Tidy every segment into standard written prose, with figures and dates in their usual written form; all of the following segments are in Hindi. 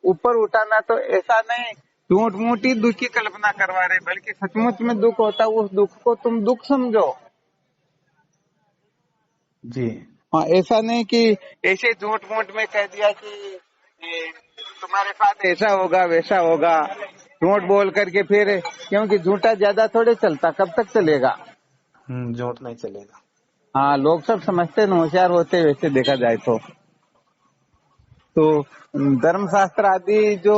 ऊपर उठाना, तो ऐसा नहीं झूठ मूठ ही दुख की कल्पना करवा रहे, बल्कि सचमुच में दुख होता है, उस दुख को तुम दुख समझो। जी। हाँ, ऐसा नहीं कि ऐसे झूठ मूठ में कह दिया कि तुम्हारे साथ ऐसा होगा वैसा होगा, झूठ बोल करके फिर, क्योंकि झूठा ज्यादा थोड़े चलता, कब तक चलेगा। झूठ नहीं चलेगा। हाँ, लोग सब समझते हैं, होशियार होते हैं वैसे देखा जाए तो धर्मशास्त्र आदि जो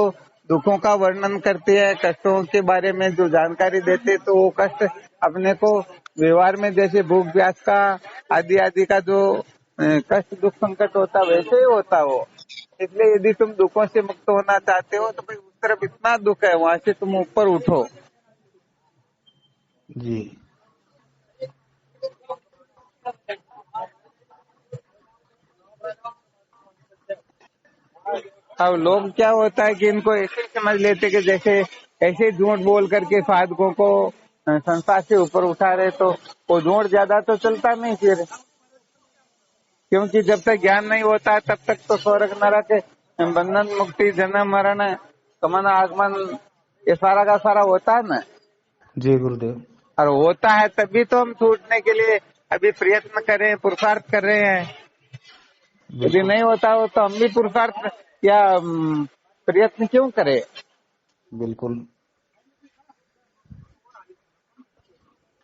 दुखों का वर्णन करते हैं, कष्टों के बारे में जो जानकारी देते हैं, तो वो कष्ट अपने को व्यवहार में जैसे भूख प्यास का आदि आदि का जो कष्ट दुख संकट होता वैसे ही होता वो। इसलिए यदि तुम दुखों से मुक्त होना चाहते हो तो भाई उस तरफ इतना दुख है, वहां से तुम ऊपर उठो। जी। अब लोग क्या होता है कि इनको ऐसे ही समझ लेते कि जैसे ऐसे झूठ बोल करके साधकों को संसार से ऊपर उठा रहे, तो वो झूठ ज्यादा तो चलता नहीं फिर, क्योंकि जब तक ज्ञान नहीं होता है तब तक तो स्वर्ग नरक बंधन मुक्ति जन्म मरण गमन आगमन ये सारा का सारा होता है ना। जी गुरुदेव। और होता है तभी तो हम छूटने के लिए अभी प्रयत्न कर रहे हैं, पुरुषार्थ कर रहे हैं। यदि बिल्कुल नहीं होता हो तो हम भी पुरुषार्थ या प्रयत्न क्यों करें। बिल्कुल।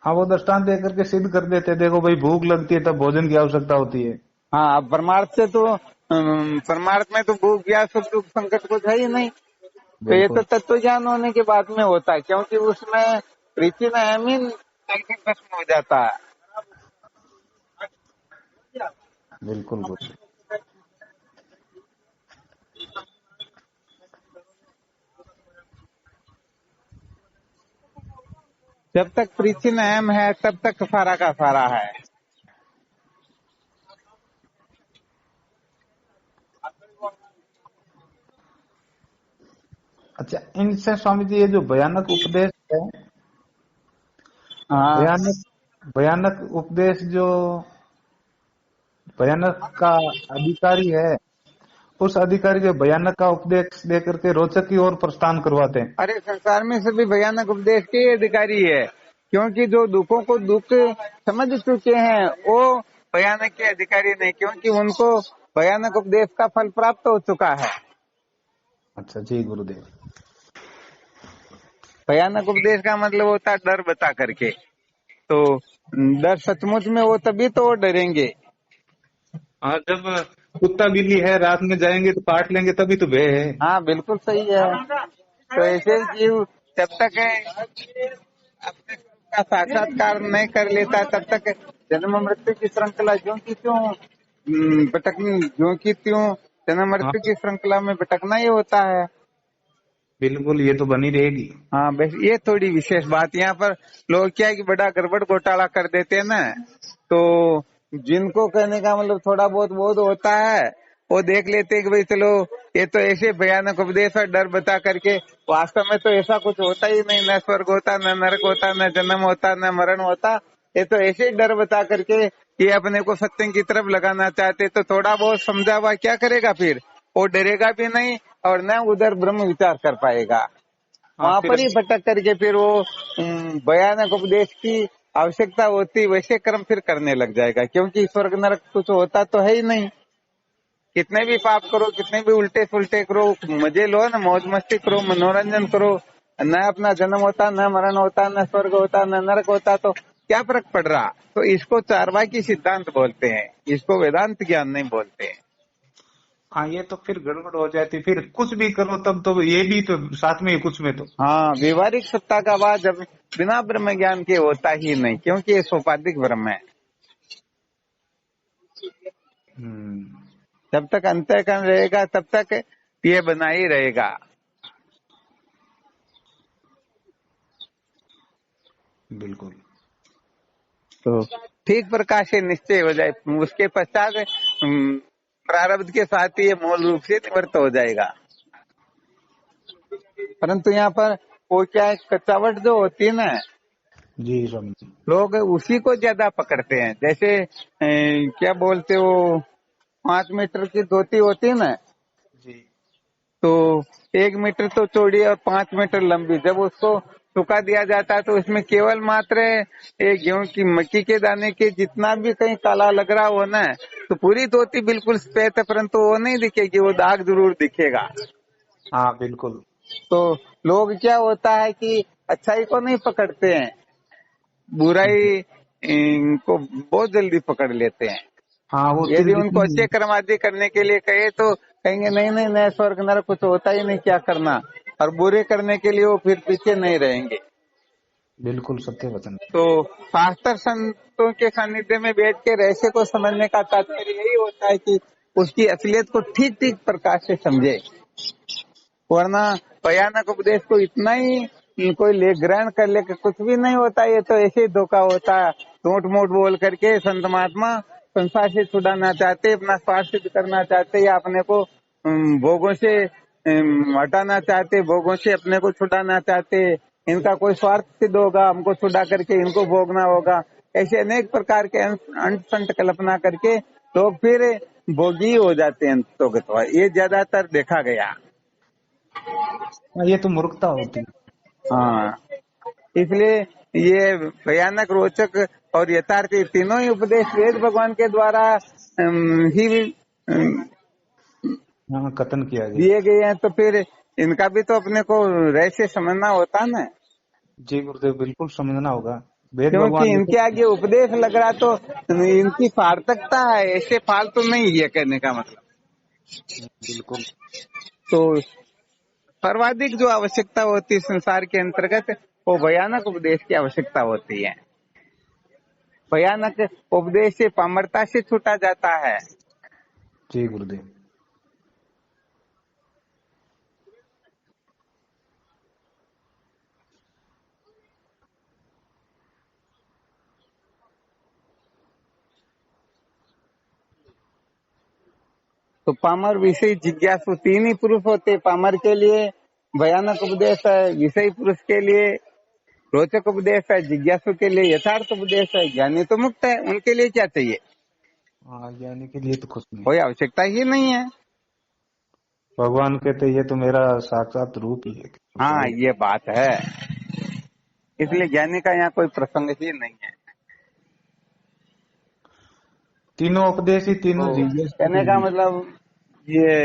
हाँ, वो दृष्टांत दे करके सिद्ध कर देते हैं, देखो भाई भूख लगती है तब भोजन की आवश्यकता होती है। हाँ, अब परमार्थ से तो परमार्थ में तो भूख प्यास सुख दुख संकट कुछ है ही नहीं। तो ये तो बिल्कुल तत्व ज्ञान होने के बाद में होता है, क्योंकि उसमें प्रीति अमीन करके भस्म हो जाता है। बिल्कुल गुरुदेव। जब तक प्रीति अहम है तब तक सारा का सारा है। अच्छा, इनसे स्वामी जी ये जो भयानक उपदेश है, हाँ, भयानक भयानक उपदेश जो भयानक का अधिकारी है, उस अधिकारी के भयानक का उपदेश दे करके रोचक की ओर प्रस्थान करवाते हैं। अरे संसार में सभी भयानक उपदेश के ही अधिकारी है, क्योंकि जो दुखों को दुख समझ चुके हैं वो भयानक के अधिकारी नहीं, क्योंकि उनको भयानक उपदेश का फल प्राप्त हो चुका है। अच्छा जी गुरुदेव। भयानक उपदेश का मतलब होता है डर बता करके, तो डर सचमुच में वो तभी तो वो डरेंगे। हाँ, जब कुत्ता बिल्ली है रात में जाएंगे तो काट लेंगे तभी तो भय है। हाँ, बिल्कुल सही है। तो ऐसे जीव जब तक अपने का साक्षात्कार नहीं कर लेता तब तक जन्म मृत्यु की श्रृंखला ज्यों की त्यों भटकनी, ज्यों की त्यों जन्म हाँ मृत्यु की श्रृंखला में भटकना ही होता है। बिल्कुल, ये तो बनी रहेगी। हाँ, बस ये थोड़ी विशेष बात यहाँ पर लोग क्या है कि बड़ा गड़बड़ घोटाला कर देते हैं ना, तो जिनको कहने का मतलब थोड़ा बहुत बोध होता है वो देख लेते हैं कि भाई चलो ये तो ऐसे भयानक उपदेश और डर बता करके, वास्तव में तो ऐसा कुछ होता ही नहीं, न स्वर्ग होता न नरक होता न जन्म होता न मरण होता। ये तो ऐसे ही डर बता करके ये अपने को सत्य की तरफ लगाना चाहते, तो थोड़ा बहुत समझा हुआ क्या करेगा फिर, वो डरेगा भी नहीं और न उधर ब्रह्म विचार कर पाएगा। हाँ वहां फिर। पर ही भटक करके फिर वो भयानक उपदेश की आवश्यकता होती वैसे कर्म फिर करने लग जाएगा, क्योंकि स्वर्ग नरक कुछ होता तो है ही नहीं। कितने भी पाप करो, कितने भी उल्टे सुलटे करो, मजे लो ना, मौज मस्ती करो, मनोरंजन करो, न अपना जन्म होता न मरण होता न स्वर्ग होता न नरक होता, तो क्या फर्क पड़ रहा। तो इसको चारवाकी सिद्धांत बोलते हैं, इसको वेदांत ज्ञान नहीं बोलते हैं। हाँ, ये तो फिर गड़बड़ हो जाती, फिर कुछ भी करो तब तो ये भी तो साथ में ही कुछ में तो। हाँ, व्यवहारिक सत्ता का बाद जब बिना ब्रह्म ज्ञान के होता ही नहीं, क्योंकि ये सोपाधिक ब्रह्म है। हम्म। जब तक अंतःकरण रहेगा तब तक ये बना ही रहेगा। बिल्कुल। तो ठीक प्रकार से निश्चय हो जाए, उसके पश्चात प्रारब्ध के साथ ही ये मूल रूप से निवृत्त हो जाएगा। परंतु यहाँ पर वो क्या है, कच्चावट जो होती है ना, जी स्वामी जी। लोग उसी को ज्यादा पकड़ते हैं। जैसे क्या बोलते हो, 5 मीटर की धोती होती है ना, जी। तो 1 मीटर तो चौड़ी और 5 मीटर लंबी, जब उसको सुखा दिया जाता है तो इसमें केवल मात्र एक गेहूं की मक्की के दाने के जितना भी कहीं काला लग रहा हो ना, तो पूरी धोती बिल्कुल सफेद है, परंतु वो नहीं दिखेगी, वो दाग जरूर दिखेगा। हाँ बिल्कुल। तो लोग क्या होता है कि अच्छाई को नहीं पकड़ते हैं, बुराई को बहुत जल्दी पकड़ लेते हैं। हाँ वो तिल यदि उनको जितनी। अच्छे कर्म आदि करने के लिए कहे तो कहेंगे नहीं नहीं नहीं, स्वर्ग नरक कुछ होता ही नहीं, क्या करना। और बुरे करने के लिए वो फिर पीछे नहीं रहेंगे। बिल्कुल सत्य वचन। तो शास्त्र संतों के सानिध्य में बैठ के रहस्य को समझने का तात्पर्य यही होता है कि उसकी असलियत को ठीक ठीक प्रकार से समझे, वरना भयानक उपदेश को इतना ही कोई ले ग्रहण कर ले कि कुछ भी नहीं होता, ये तो ऐसे ही धोखा होता है, झूठ मूठ बोल करके संत महात्मा संसार से छुड़ाना चाहते, अपना स्वार्थ सिद्ध करना चाहते, या अपने को भोगों से हटाना चाहते, भोगों से अपने को छुड़ाना चाहते। इनका कोई स्वार्थ सिद्ध होगा, हमको छुड़ा करके इनको भोगना होगा, ऐसे अनेक प्रकार के अंट संट कल्पना करके लोग फिर भोगी हो जाते हैं। तो ये ज्यादातर देखा गया। हाँ, ये तो मूर्खता होती है। हाँ, इसलिए ये भयानक, रोचक और यथार्थ, ये तीनों ही उपदेश वेद भगवान के द्वारा ही हाँ कथन किया गया। दिए गए हैं, तो फिर इनका भी तो अपने को रहस्य समझना होता है ना। जी गुरुदेव, बिल्कुल समझना होगा। वेद क्योंकि भगवान ने इनके तो। आगे उपदेश लग रहा तो इनकी सार्थकता है, ऐसे फालतू नहीं है कहने का मतलब। बिल्कुल। तो सर्वाधिक जो आवश्यकता होती है संसार के अंतर्गत, वो भयानक उपदेश की आवश्यकता होती है। भयानक उपदेश से पामरता से छूटा जाता है। जी गुरुदेव। तो पामर, विषय, जिज्ञासु, तीन ही पुरुष होते। पामर के लिए भयानक उपदेश है, विषय पुरुष के लिए रोचक उपदेश है, जिज्ञासु के लिए यथार्थ उपदेश है, ज्ञानी तो मुक्त है, उनके लिए क्या चाहिए? हाँ, ज्ञानी के लिए तो कुछ नहीं। कोई आवश्यकता ही नहीं है। भगवान कहते ये तो मेरा साक्षात रूप ही है। हाँ, ये बात है। इसलिए ज्ञानी का यहाँ कोई प्रसंग ही नहीं है। तीनों उपदेश ही तीनों तो जिज्ञासु कहने के का लिए। मतलब ये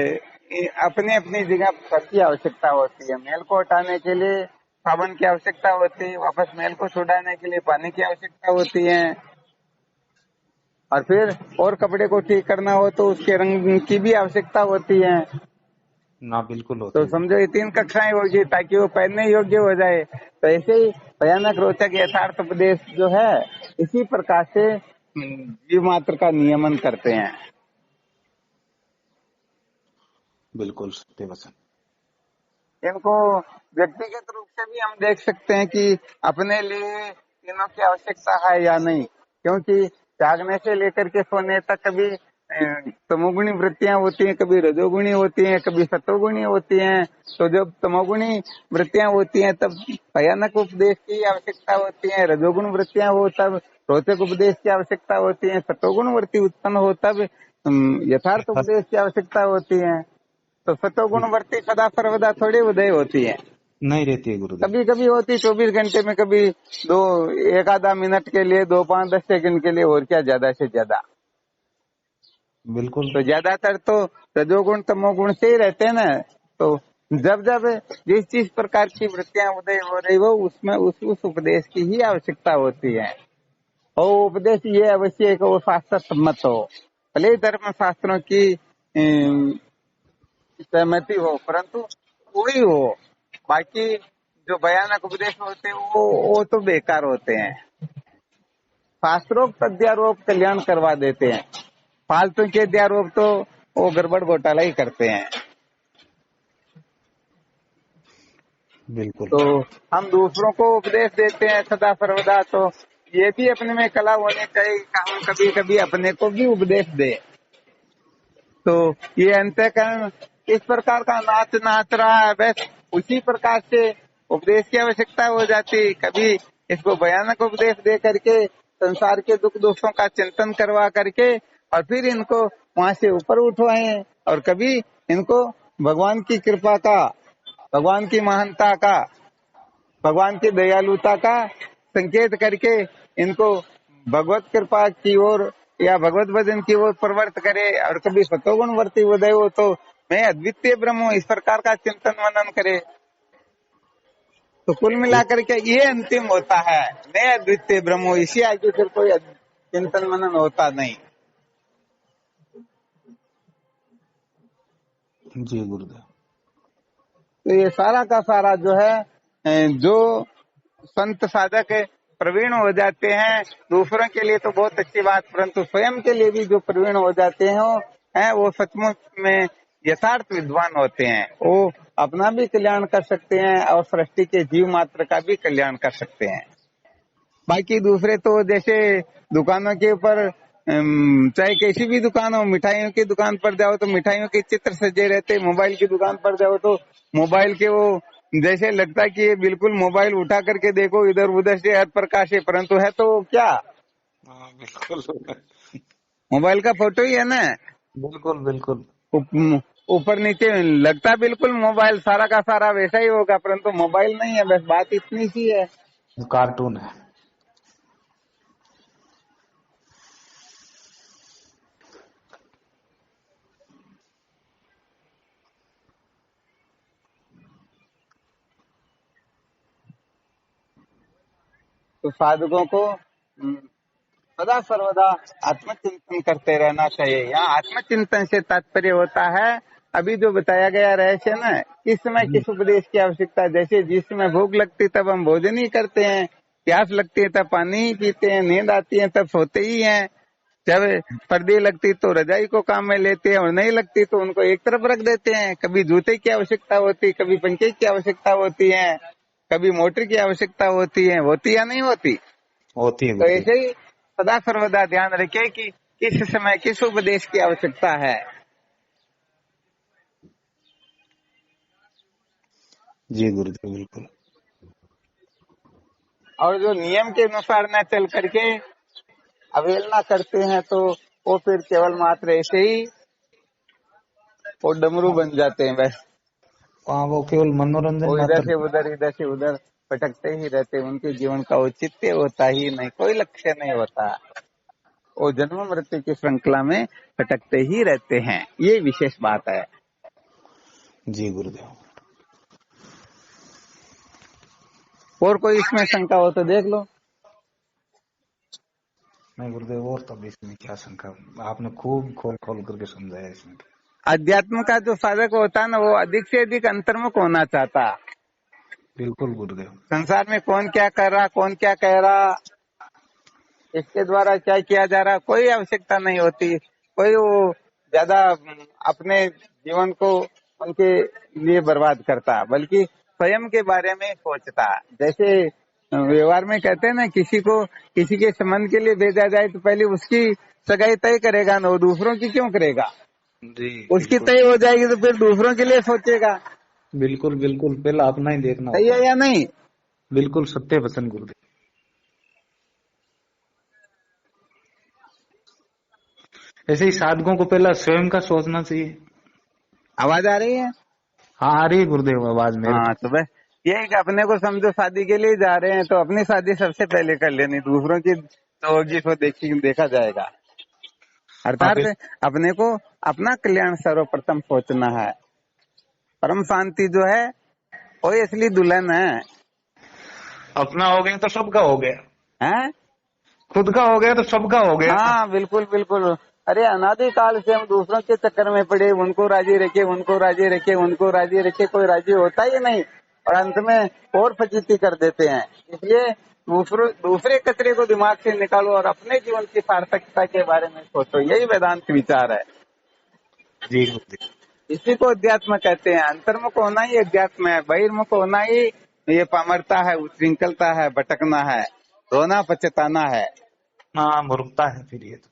अपनी अपनी जगह सबकी आवश्यकता होती है। मेल को हटाने के लिए साबुन की आवश्यकता होती है, वापस मेल को छुड़ाने के लिए पानी की आवश्यकता होती है, और फिर और कपड़े को ठीक करना हो तो उसके रंग की भी आवश्यकता होती है। ना बिल्कुल तो होती है। समझो ये 3 कक्षाएं होगी ताकि वो पहनने योग्य हो जाए। तो ऐसे ही भयानक, रोचक, यथार्थ उपदेश जो है, इसी प्रकार से जीव मात्र का नियमन करते हैं। बिल्कुल सत्य वचन। इनको व्यक्तिगत रूप से भी हम देख सकते हैं कि अपने लिए तीनों की आवश्यकता है या नहीं। क्योंकि जागने से लेकर के सोने तक कभी तमोगुणी वृत्तियां होती हैं, कभी रजोगुणी होती हैं, कभी सतोगुणी होती हैं। तो जब तमोगुणी वृत्तियां होती हैं तब भयानक उपदेश की आवश्यकता होती है, रजोगुण वृत्तियां हो तब रोचक उपदेश की आवश्यकता होती है, सतोगुण वृत्ति उत्पन्न हो तब यथार्थ उपदेश की आवश्यकता होती है। तो सतोगुणवर्ती सदा सर्वदा थोड़ी उदय होती है, नहीं रहती है गुरुदेव। कभी कभी होती 24 घंटे में, कभी दो, एक आधा मिनट के लिए, 2, 5, 10 सेकंड के लिए, और क्या ज्यादा से ज्यादा। बिल्कुल। तो ज्यादातर तो रजोगुण तमोगुण से ही रहते हैं ना। तो जब जब जिस जिस प्रकार की वृत्तियां उदय हो रही हो उसमें उस उपदेश की ही आवश्यकता होती है। और उपदेश ये अवश्य है कि वो शास्त्र सम्मत हो, भले ही धर्म शास्त्रों की सहमति हो, परंतु कोई हो। बाकी जो भयानक उपदेश होते हैं वो तो बेकार होते हैं। शास्त्रोक्त अध्यारोप कल्याण करवा देते हैं, फालतू के अध्यारोप तो वो गड़बड़ घोटाला ही करते हैं। बिल्कुल। तो हम दूसरों को उपदेश देते हैं सदा सर्वदा, तो ये भी अपने में कला होनी चाहिए कि हम कभी कभी अपने को भी उपदेश दे। तो ये अंतःकरण इस प्रकार का नाच नाच रहा है, बस उसी प्रकार से उपदेश की आवश्यकता हो जाती। कभी इसको भयानक उपदेश दे करके संसार के दुख दोषों का चिंतन करवा करके और फिर इनको वहां से ऊपर उठवाए, और कभी इनको भगवान की कृपा का, भगवान की महानता का, भगवान की दयालुता का संकेत करके इनको भगवत कृपा की ओर या भगवत भजन की ओर प्रवृत्त करे, और कभी सतोगुण वर्ती उदय हो तो मैं अद्वितीय ब्रह्म हूं, इस प्रकार का चिंतन मनन करे। तो कुल मिलाकर के ये अंतिम होता है, मैं अद्वितीय ब्रह्म हूं, इसी आगे फिर कोई चिंतन मनन होता नहीं। जी गुरुदेव। तो ये सारा का सारा जो है, जो संत साधक प्रवीण हो जाते हैं, दूसरों के लिए तो बहुत अच्छी बात, परंतु स्वयं के लिए भी जो प्रवीण हो जाते हैं वो सचमुच में यथार्थ विद्वान होते हैं। वो अपना भी कल्याण कर सकते हैं और सृष्टि के जीव मात्र का भी कल्याण कर सकते हैं। बाकी दूसरे तो जैसे दुकानों के ऊपर, चाहे कैसी भी दुकान हो, मिठाइयों की दुकान पर जाओ तो मिठाइयों के चित्र सजे रहते, मोबाइल की दुकान पर जाओ तो मोबाइल के वो जैसे लगता है कि ये बिल्कुल मोबाइल उठा करके देखो, इधर उधर से हर प्रकार से, परंतु है तो क्या हाँ बिल्कुल। मोबाइल का फोटो ही है ना। बिल्कुल बिल्कुल। ऊपर नीचे लगता बिल्कुल मोबाइल सारा का सारा वैसा ही होगा, परंतु मोबाइल नहीं है, बस बात इतनी सी है। कार्टून है। तो साधकों को सदा सर्वदा आत्मचिंतन करते रहना चाहिए। यहाँ आत्मचिंतन से तात्पर्य होता है, अभी जो बताया गया रहस्य ना, किस समय किस उपदेश की आवश्यकता है। जैसे जिस समय भूख लगती तब हम भोजन ही करते हैं, प्यास लगती है तब पानी ही पीते हैं, नींद आती है तब सोते ही हैं, जब सर्दी लगती तो रजाई को काम में लेते हैं और नहीं लगती तो उनको एक तरफ रख देते हैं। कभी जूते की आवश्यकता होती, कभी पंखे की आवश्यकता होती है, कभी मोटर की आवश्यकता होती या नहीं होती। होती है तो गुरुदेव। ऐसे ही सदा सर्वदा ध्यान रखे कि किस समय किस उपदेश की आवश्यकता है। जी गुरुदेव बिल्कुल। और जो नियम के अनुसार न चल करके अवहेलना करते हैं तो वो फिर केवल मात्र ऐसे ही वो डमरू बन जाते हैं बस। हाँ वो केवल मनोरंजन वो मात्र। इधर से उधर भटकते ही रहते, उनके जीवन का औचित्य होता ही नहीं, कोई लक्ष्य नहीं होता, वो जन्म मृत्यु की श्रृंखला में भटकते ही रहते हैं। ये विशेष बात है। जी गुरुदेव। और कोई इसमें शंका हो तो देख लो। नहीं गुरुदेव, और तो इसमें क्या शंका, आपने खूब खोल खोल करके समझाया इसमें। अध्यात्म का जो साधक होता है ना, वो अधिक से अधिक अंतर्मुख होना चाहता है। बिल्कुल गुरुदेव। संसार में कौन क्या कर रहा, कौन क्या कह रहा, इसके द्वारा क्या किया जा रहा, कोई आवश्यकता नहीं होती। कोई वो ज्यादा अपने जीवन को उनके लिए बर्बाद करता, बल्कि स्वयं के बारे में सोचता। जैसे व्यवहार में कहते हैं ना, किसी को किसी के संबंध के लिए भेजा जाए तो पहले उसकी सगाई तय करेगा ना, वो दूसरों की क्यों करेगा। जी उसकी बिल्कुल। तय हो जाएगी तो फिर दूसरों के लिए सोचेगा। बिल्कुल बिल्कुल, पहले अपना ही देखना सही होता है है। या नहीं। बिल्कुल सत्य वचन गुरुदेव। ऐसे ही साधकों को पहला स्वयं का सोचना चाहिए। आवाज आ रही है। हाँ आ रही है गुरुदेव आवाज मेरे हाँ, तो बस यही कि अपने को समझो शादी के लिए जा रहे हैं तो अपनी शादी सबसे पहले कर लेनी, दूसरों की तो होगी तो देखा जाएगा। हाँ अर्थात अपने को अपना कल्याण सर्वप्रथम सोचना है। परम शांति जो है वो असली दुल्हन है। अपना हो गया तो सबका हो गया, हैं? खुद का हो गया तो सबका हो गया। हाँ बिल्कुल बिल्कुल। अरे अनादि काल से हम दूसरों के चक्कर में पड़े, उनको राजी रखे, उनको राजी रखे, उनको राजी रखे, कोई राजी होता ही नहीं, और अंत में और फजीती कर देते हैं। इसलिए दूसरे कचरे को दिमाग से निकालो और अपने जीवन की सार्थकता के बारे में सोचो, यही वेदांत विचार है। जी गुरुदेव। इसी को अध्यात्म कहते हैं। अंतर्मुख होना ही अध्यात्म है, बहिर्मुख होना ही ये पामरता है, उच्छृंखलता है, भटकना है, रोना पछताना है। हाँ मूर्खता है फिर ये तो।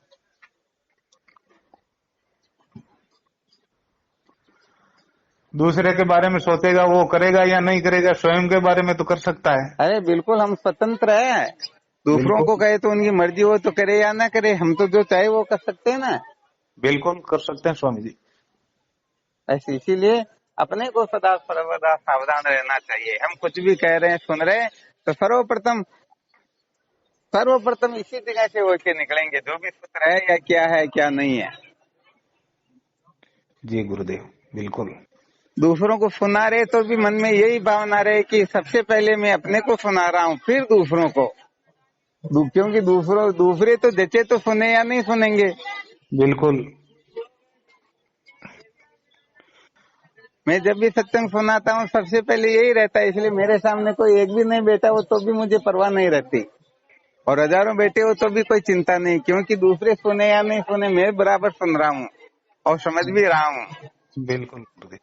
दूसरे के बारे में सोचेगा, वो करेगा या नहीं करेगा, स्वयं के बारे में तो कर सकता है। अरे बिल्कुल, हम स्वतंत्र है। दूसरों को बिल्कुल कहे तो उनकी मर्जी हो तो करे या ना करे, हम तो जो चाहे वो कर सकते हैं ना। बिल्कुल कर सकते हैं स्वामी जी। ऐसे इसीलिए अपने को सदा सर्वदा सावधान रहना चाहिए। हम कुछ भी कह रहे हैं, सुन रहे हैं, तो सर्वप्रथम इसी जगह से होके निकलेंगे, जो भी सूत्र है या क्या नहीं है। जी गुरुदेव, बिल्कुल। दूसरों को सुना रहे तो भी मन में यही भावना रहे कि सबसे पहले मैं अपने को सुना रहा हूँ, फिर दूसरों को। क्योंकि दूसरे तो जचे तो सुने या नहीं सुनेंगे। बिल्कुल। मैं जब भी सत्संग सुनाता हूँ सबसे पहले यही रहता है, इसलिए मेरे सामने कोई एक भी नहीं बैठा हो तो भी मुझे परवाह नहीं रहती, और हजारों बैठे हो तो भी कोई चिंता नहीं, क्योंकि दूसरे सुने या नहीं सुने मैं बराबर सुन रहा हूँ और समझ भी रहा हूँ। बिल्कुल गुरुदेव।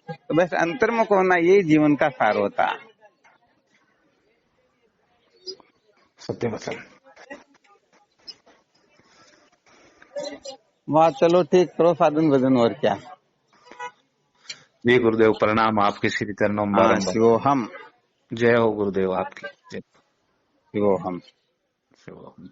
तो बस अंतर्मुख होना यही जीवन का सार होता है। सत्य वचन। वाह, चलो ठीक, करो साधन भजन, और क्या। जी गुरुदेव, प्रणाम आपके श्री चरणों में हाँ, बारंबार। शिवोहम जय हो गुरुदेव आपकी। जय। शिवोहम। शिवोहम।